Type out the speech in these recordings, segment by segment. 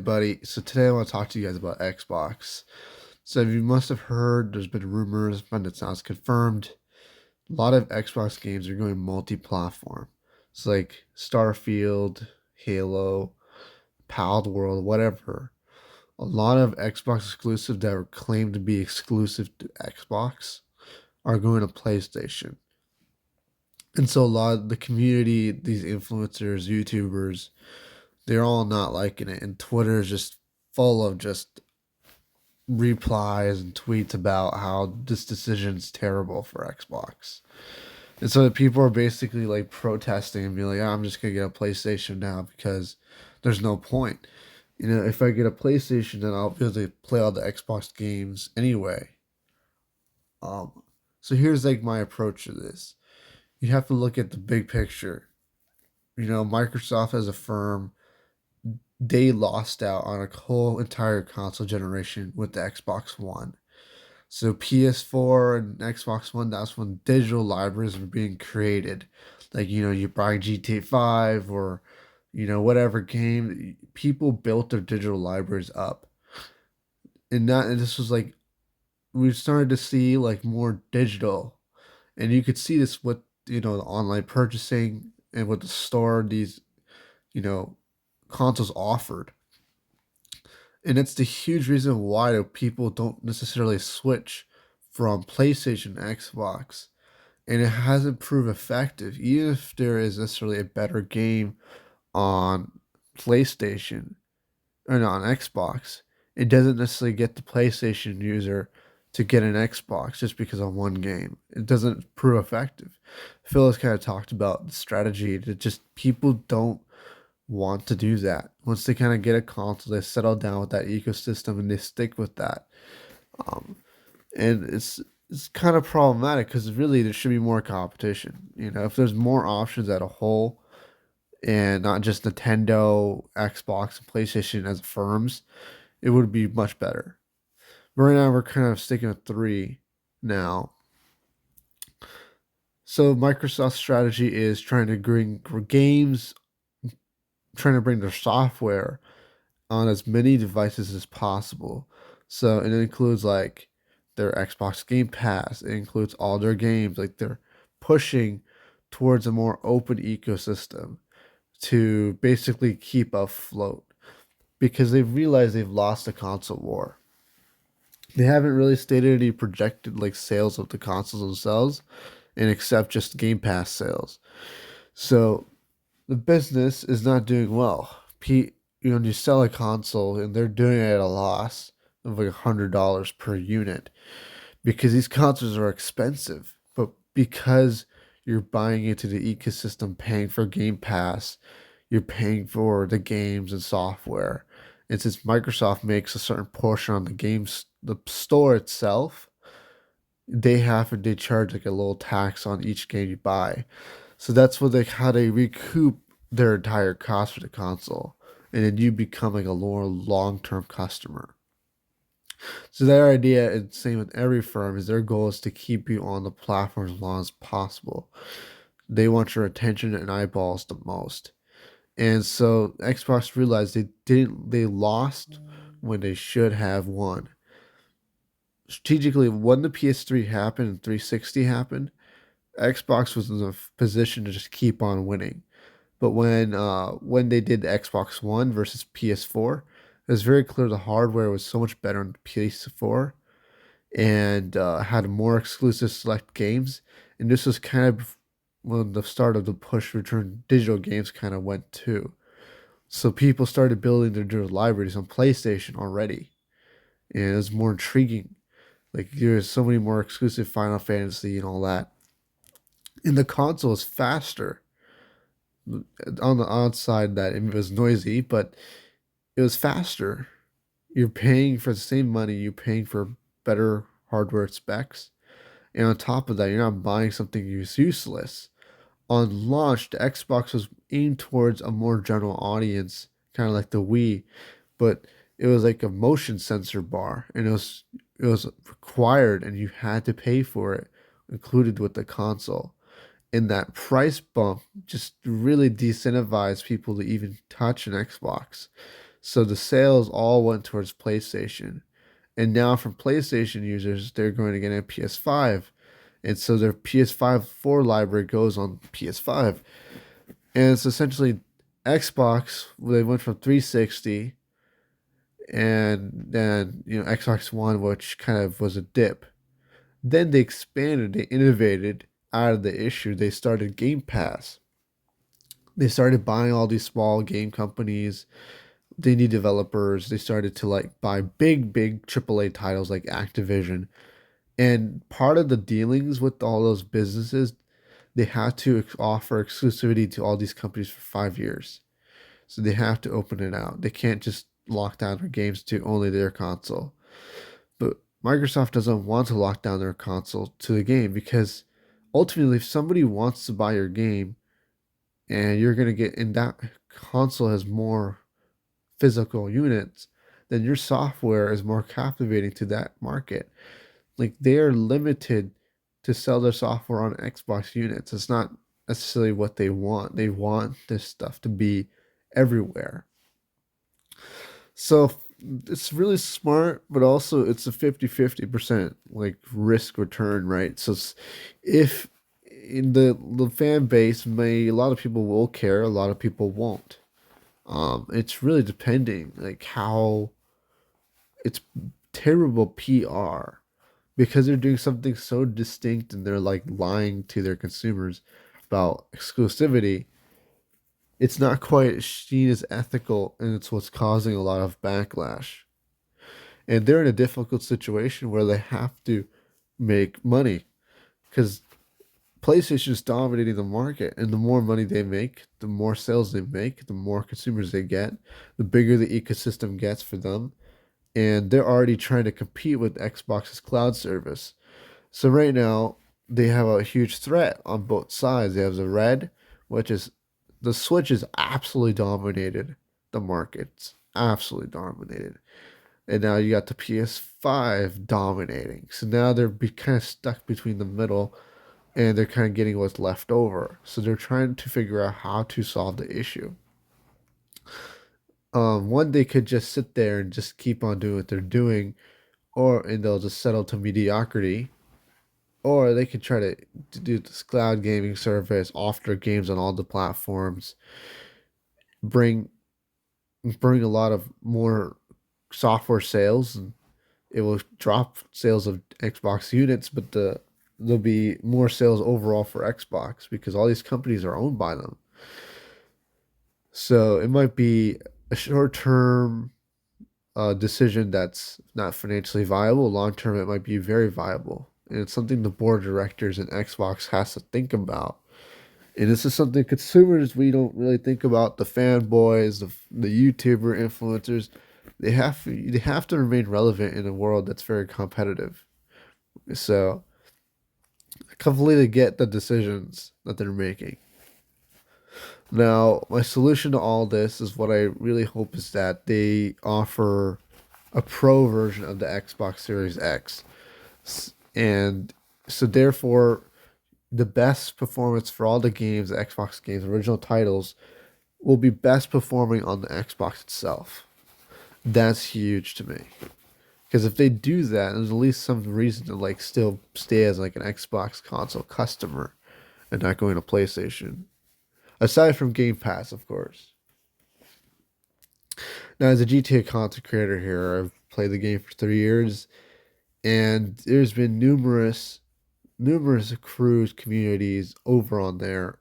everybody. So today I want to talk to you guys about Xbox. So you must have heard there's been rumors, but it's not confirmed. A lot of Xbox games are going multi-platform. It's like Starfield, Halo, Palworld, World, whatever. A lot of Xbox exclusives that were claimed to be exclusive to Xbox are going to PlayStation. And so a lot of the community, these influencers, YouTubers, they're all not liking it. And Twitter is just full of just replies and tweets about how this decision's terrible for Xbox. And so people are basically like protesting and being like, "Oh, I'm just gonna get a PlayStation now because there's no point. If I get a PlayStation, then I'll be able to play all the Xbox games anyway." Um, so here's like my approach to this. You have to look at the big picture. Microsoft as a firm, they lost out on a whole entire console generation with the Xbox One. So PS4 and Xbox One, that's when digital libraries were being created. Like, you buy GTA 5 or, whatever game, people built their digital libraries up. And this was like, we started to see like more digital. And you could see this with, the online purchasing and with the store these, you know, consoles offered. And it's the huge reason why people don't necessarily switch from PlayStation to Xbox. And it hasn't proved effective, even if there is necessarily a better game on PlayStation or on Xbox. It doesn't necessarily get the PlayStation user to get an Xbox just because of one game. It doesn't prove effective. Phil has kind of talked about the strategy that just people don't want to do that. Once they kind of get a console, they settle down with that ecosystem and they stick with that. Um, and it's kind of problematic because really there should be more competition. If there's more options at a whole and not just Nintendo, Xbox, and PlayStation as firms, it would be much better. But right now we're kind of sticking with three now. So Microsoft's strategy is trying to bring games, trying to bring their software on as many devices as possible. So it includes like their Xbox Game Pass. It includes all their games. Like they're pushing towards a more open ecosystem to basically keep afloat because they've realized they've lost the console war. They haven't really stated any projected like sales of the consoles themselves, and except just Game Pass sales. So the business is not doing well. When you sell a console and they're doing it at a loss of like $100 per unit because these consoles are expensive, but because you're buying into the ecosystem, paying for Game Pass, you're paying for the games and software. And since Microsoft makes a certain portion on the store itself, they charge like a little tax on each game you buy. So that's what how they recoup their entire cost for the console, and then you become like a more long term customer. So their idea, and same with every firm, is their goal is to keep you on the platform as long as possible. They want your attention and eyeballs the most. And so Xbox realized they lost when they should have won. Strategically, when the PS3 happened and 360 happened, Xbox was in a position to just keep on winning. But when they did the Xbox One versus PS4, it was very clear the hardware was so much better on the PS4 and had more exclusive select games. And this was kind of when the start of the push return digital games kind of went too. So people started building their digital libraries on PlayStation already, and it was more intriguing. Like there's so many more exclusive Final Fantasy and all that. And the console is faster on the outside that it was noisy, but it was faster. You're paying for the same money, you're paying for better hardware specs. And on top of that, you're not buying something that's useless. On launch, the Xbox was aimed towards a more general audience, kind of like the Wii, but it was like a motion sensor bar, and it was required, and you had to pay for it, included with the console. And that price bump just really decentivized people to even touch an Xbox. So the sales all went towards PlayStation. And now from PlayStation users, they're going to get a PS5. And so their PS5 4 library goes on PS5. And it's essentially Xbox, they went from 360 and then, Xbox One, which kind of was a dip. Then they expanded, they innovated out of the issue. They started Game Pass. They started buying all these small game companies, they need developers. They started to like buy big AAA titles like Activision. And part of the dealings with all those businesses, they have to offer exclusivity to all these companies for 5 years. So they have to open it out. They can't just lock down their games to only their console. But Microsoft doesn't want to lock down their console to the game because ultimately, if somebody wants to buy your game and you're going to get in that console has more physical units, then your software is more captivating to that market. Like they are limited to sell their software on Xbox units. It's not necessarily what they want. They want this stuff to be everywhere. So it's really smart, but also it's a 50-50% like risk return, right? So if in the fan base may a lot of people will care, a lot of people won't. It's really depending like how it's terrible PR because they're doing something so distinct and they're like lying to their consumers about exclusivity. It's not quite seen as ethical, and it's what's causing a lot of backlash. And they're in a difficult situation where they have to make money because PlayStation is dominating the market, and the more money they make, the more sales they make, the more consumers they get, the bigger the ecosystem gets for them, and they're already trying to compete with Xbox's cloud service. So right now, they have a huge threat on both sides. They have the Red, which is the Switch is absolutely dominated the markets, absolutely dominated. And now you got the PS5 dominating. So now they're kind of stuck between the middle and they're kind of getting what's left over. So they're trying to figure out how to solve the issue. One, they could just sit there and just keep on doing what they're doing, or and they'll just settle to mediocrity, or they could try to do this cloud gaming service, offer their games on all the platforms, bring bring a lot of more software sales, and it will drop sales of Xbox units, but there'll be more sales overall for Xbox because all these companies are owned by them. So it might be a short term decision that's not financially viable. Long term, it might be very viable. And it's something the board of directors and Xbox has to think about. And this is something consumers we don't really think about. The fanboys, the YouTuber influencers, they have to remain relevant in a world that's very competitive. So I completely get the decisions that they're making. Now, my solution to all this is what I really hope is that they offer a pro version of the Xbox Series X. And so, therefore, the best performance for all the games, the Xbox games, original titles, will be best performing on the Xbox itself. That's huge to me. Because if they do that, there's at least some reason to like still stay as like an Xbox console customer and not going to PlayStation. Aside from Game Pass, of course. Now, as a GTA content creator here, I've played the game for 3 years, and there's been numerous cruise communities over on there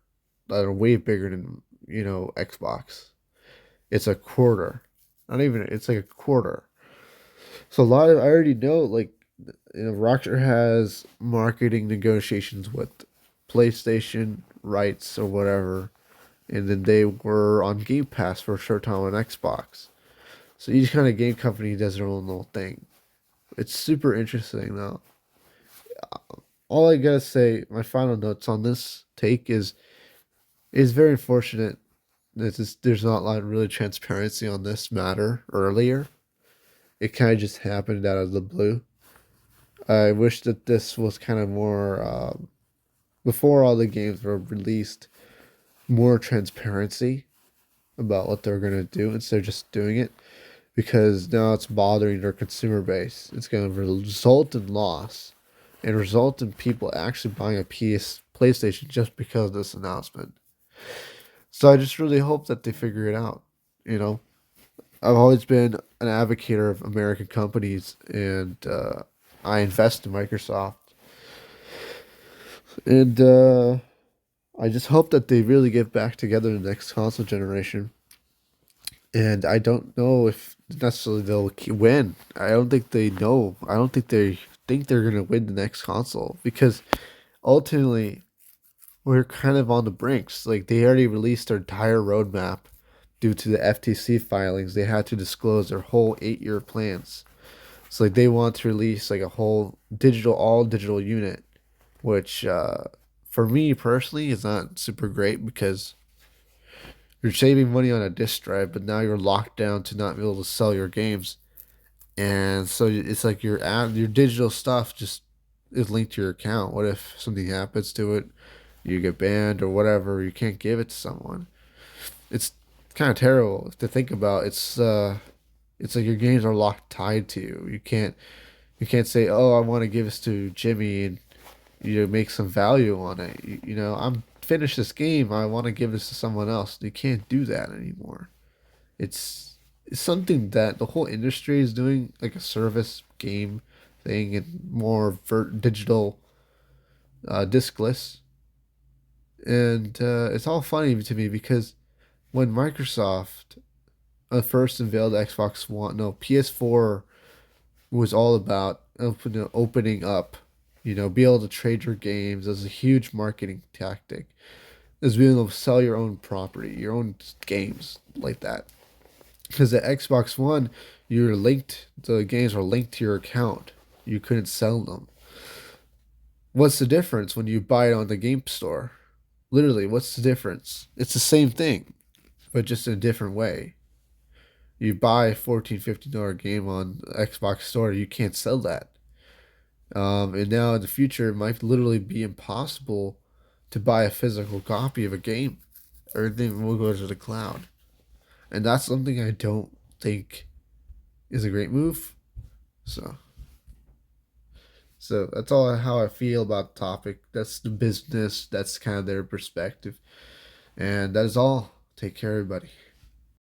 that are way bigger than Xbox. It's a quarter, not even. It's like a quarter. So a lot of I already know like Rockstar has marketing negotiations with PlayStation rights or whatever, and then they were on Game Pass for a short time on Xbox. So each kind of game company does their own little thing. It's super interesting though. All I gotta say, my final notes on this take is very unfortunate that there's not a lot of really transparency on this matter earlier. It kind of just happened out of the blue. I wish that this was kind of more before all the games were released, more transparency about what they're gonna do instead of just doing it. because now it's bothering their consumer base. It's going to result in loss and result in people actually buying a PlayStation just because of this announcement. So I just really hope that they figure it out. You know, I've always been an advocate of American companies, and I invest in Microsoft, and I just hope that they really get back together in the next console generation. And I don't know if necessarily they'll win. I don't think they know. I don't think they're gonna win the next console because ultimately we're kind of on the brinks. Like they already released their entire roadmap due to the FTC filings. They had to disclose their whole 8-year plans. So like they want to release like a whole all digital unit, which for me personally is not super great because you're saving money on a disk drive, but now you're locked down to not be able to sell your games. And so it's like your digital stuff just is linked to your account. What if something happens to it? You get banned or whatever. You can't give it to someone. It's kind of terrible to think about. It's like your games are locked tied to you. You can't say, "Oh, I want to give this to Jimmy and make some value on it." I'm finished this game. I want to give this to someone else. You can't do that anymore. It's something that the whole industry is doing, like a service game thing and more digital diskless. And it's all funny to me because when Microsoft first unveiled Xbox One, no, PS4 was all about opening up, be able to trade your games as a huge marketing tactic, as being able to sell your own property, your own games like that. Because the Xbox One, the games were linked to your account. You couldn't sell them. What's the difference when you buy it on the game store? Literally, what's the difference? It's the same thing, but just in a different way. You buy a $14, $15 game on Xbox Store, you can't sell that. And now in the future, it might literally be impossible to buy a physical copy of a game. Everything will go to the cloud. And that's something I don't think is a great move. So, so that's all how I feel about the topic. That's the business. That's kind of their perspective. And that is all. Take care, everybody.